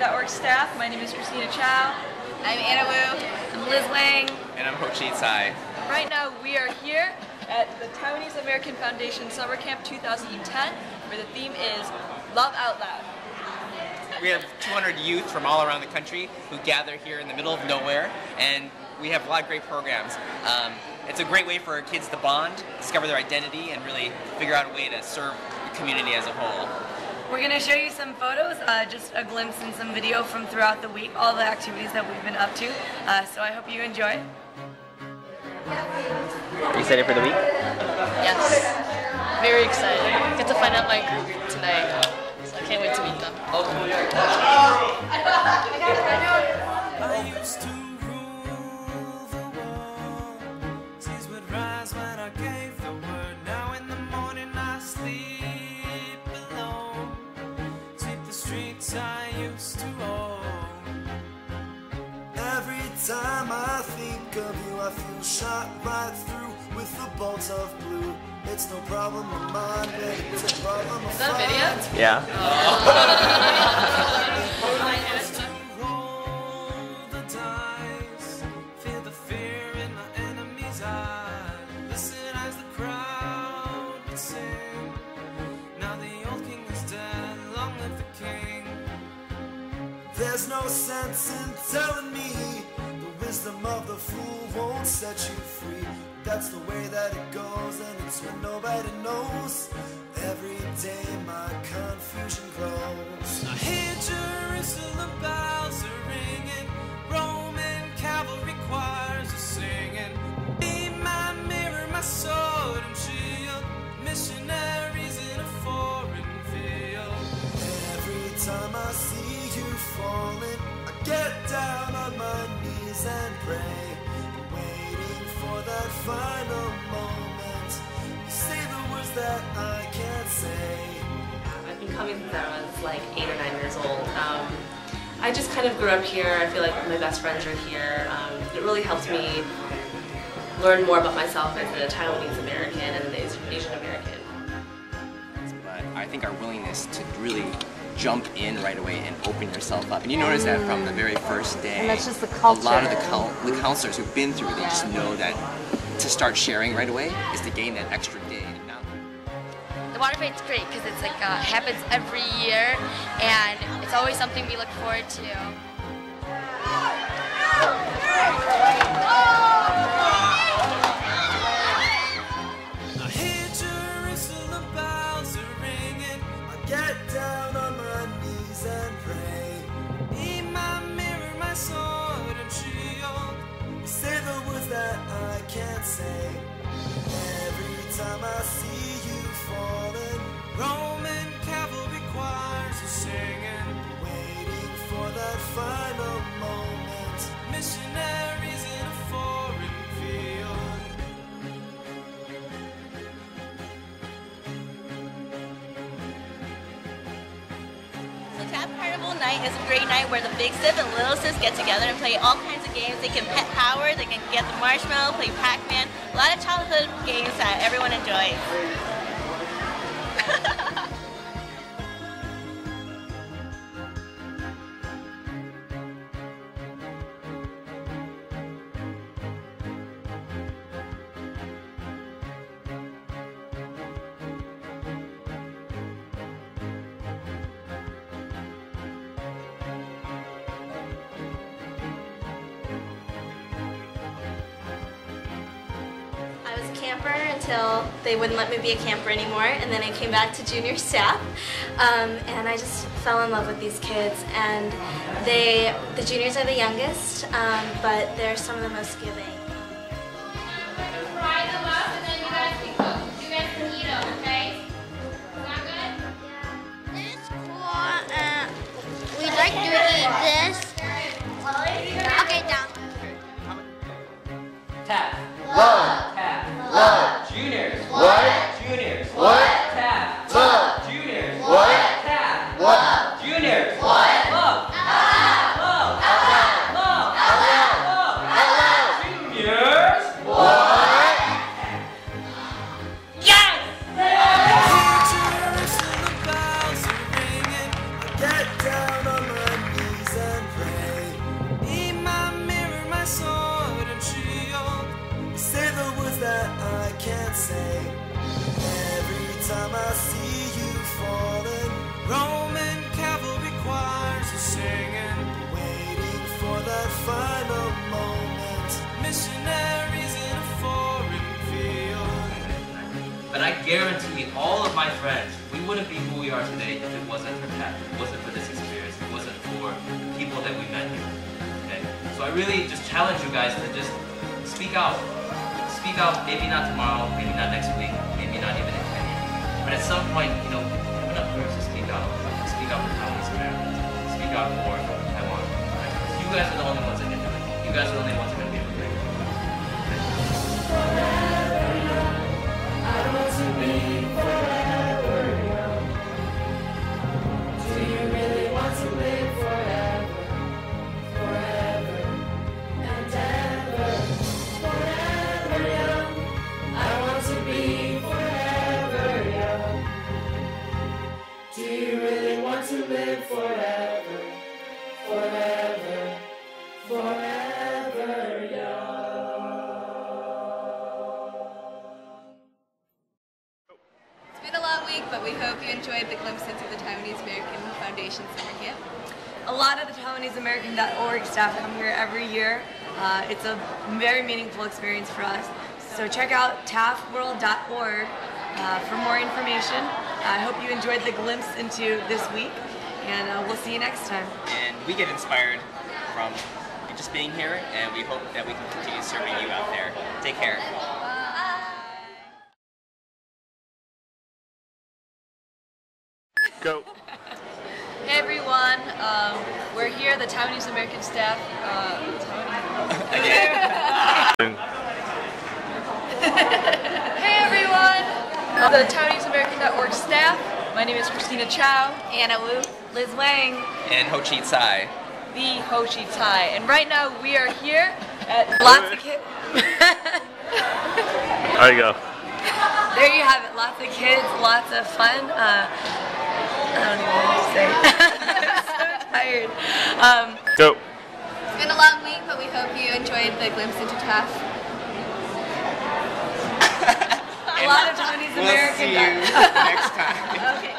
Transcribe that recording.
TaiwaneseAmerican.org staff. My name is Christina Chou. I'm Anna Wu. I'm Liz Wang. And I'm Ho Chie Tsai. Right now we are here at the Taiwanese American Foundation Summer Camp 2010, where the theme is Love Out Loud. We have 200 youth from all around the country who gather here in the middle of nowhere, and we have a lot of great programs. It's a great way for kids to bond, discover their identity, and really figure out a way to serve the community as a whole. We're going to show you some photos, just a glimpse and some video from throughout the week, all the activities that we've been up to. So I hope you enjoy. Are you excited for the week? Yes. Very excited. Get to find out my group tonight. So I can't wait to meet them. I used to rule the world. Tears would rise when I gave the word. Now in the morning I sleep alone. Sweep the streets I used to own. Every time I think of you, I feel shot right through with the bolts of blue. It's no problem of mine, baby. It's a problem of Is that a video? Yeah. Roll the dice, feel the fear in my enemy's eyes. Listen as the crowd would sing. Now the old king is dead, long live the king. There's no sense in telling me the wisdom of the fool won't set you free. That's the way that it goes, and it's when nobody knows. Every day my confusion grows. I hear Jerusalem bells are ringing, Roman cavalry choirs are singing. Be my mirror, my sword and shield, missionaries in a foreign field. Every time I see you falling, I get down on my knees and pray, waiting for that final moment. You say the words that I can't say. I've been coming since I was like 8 or 9 years old. I just kind of grew up here. I feel like my best friends are here. It really helped me learn more about myself as a Taiwanese American and an Asian American. But I think our willingness to really jump in right away and open yourself up. And you notice that from the very first day. And that's just the culture. A lot of the counselors who've been through, they just know that to start sharing right away is to gain that extra day. The water parade is great because it's like happens every year, and it's always something we look forward to. I hear Jerusalem bells are ringing. I get down on my knees and pray. Be my mirror, my sword and shield. You say the words that I can't say. Every time I see you falling, Roman cavalry choirs are singing, waiting for that final moment. Missionaries in a foreign field. So Tap Carnival night is a great night where the big sis and little sis get together and play all kinds of games. They can pet power, they can get the marshmallow, play Pac-Man, a lot of childhood games that everyone enjoys. I was a camper until they wouldn't let me be a camper anymore, and then I came back to junior staff, and I just fell in love with these kids. And the juniors are the youngest, but they're some of the most giving. Fry them up, and then you guys can cook. You guys can eat them, okay? Sound good? Yeah. It's cool. We like to eat this. Okay, down. Tap. Love. Tap. Love. Juniors. What? Juniors. What? Tap. Love. Juniors. What? Tap. Love. Juniors. What? Love. Love. Love. Love. Love. Juniors. What? Yes! Jerusalem bells are ringing. I get down on my knees say. Every time I see you falling, Roman cavalry choirs are singing, waiting for that final moment. Missionaries in a foreign field. But I guarantee all of my friends, we wouldn't be who we are today if it wasn't for TAF, if it wasn't for this experience, if it wasn't for people that we met here. Okay? So I really just challenge you guys to just speak out. Speak out, maybe not tomorrow, maybe not next week, maybe not even in 10 years. But at some point, you know, have enough courage to speak out. Speak out for Taiwanese Americans. Speak out for Taiwan. You guys are the only ones that can do it. You guys are the only ones that can be able to make it. I want to be forever young. Do you really want to live forever? Forever and ever. Forever young. I want to be forever young. Do you really want to live forever? Forever. Forever young. It's been a long week, but we hope you enjoyed the glimpse into the Taiwanese American Foundation summer camp. A lot of the TaiwaneseAmerican.org staff come here every year. It's a very meaningful experience for us. So check out tafworld.org for more information. I hope you enjoyed the glimpse into this week, and we'll see you next time. And we get inspired from just being here, and we hope that we can continue serving you out there. Take care. Go. Hey everyone, we're here, the Taiwanese American staff. Hey everyone, the TaiwaneseAmerican.org staff. My name is Christina Chou, Anna Wu, Liz Wang, And Ho Chie Tsai. the Ho Chie Tsai. And right now we are here at lots of kids. There you go. There you have it, lots of kids, lots of fun. I don't even know what to say. I'm so tired. Go. It's been a long week, but we hope you enjoyed the glimpse into TAF. A lot of Taiwanese American. We'll see you next time. Okay.